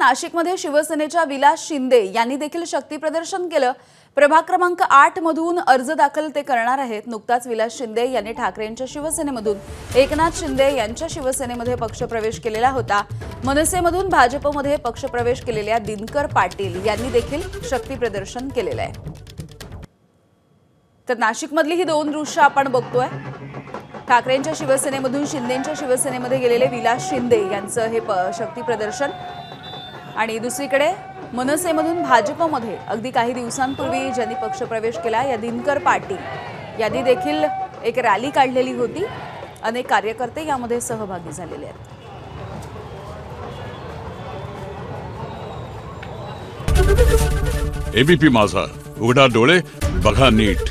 नाशिकमध्ये शिवसेनेच्या विलास शिंदे यांनी देखील शक्ती प्रदर्शन केलं। प्रभाग क्रमांक 8 मधून अर्ज दाखल ते करणार आहेत। नुकताच विलास शिंदे यांनी ठाकरेंच्या शिवसेनेमधून एकनाथ शिंदे यांच्या शिवसेनेमध्ये पक्षप्रवेश केलेला होता। मनसेमधून भाजपमध्ये पक्षप्रवेश केलेल्या दिनकर पाटील यांनी देखील शक्ती प्रदर्शन केलेलं आहे। तर नाशिकमधली ही दोन दृश्य आपण बघतोय। ठाकरेंच्या शिवसेनेमधून शिंदेंच्या शिवसेनेमध्ये गेलेले विलास शिंदे यांचं हे शक्ती प्रदर्शन आणि दुसरीकडे मनसेमधून भाजपमध्ये अगदी काही दिवसांपूर्वी ज्यांनी पक्षप्रवेश केला या दिनकर पाटील यांनी देखील एक रॅली काढलेली होती। अनेक कार्यकर्ते यामध्ये सहभागी झालेले आहेत। एबीपी माझा, उघडा डोळे बघा नीट।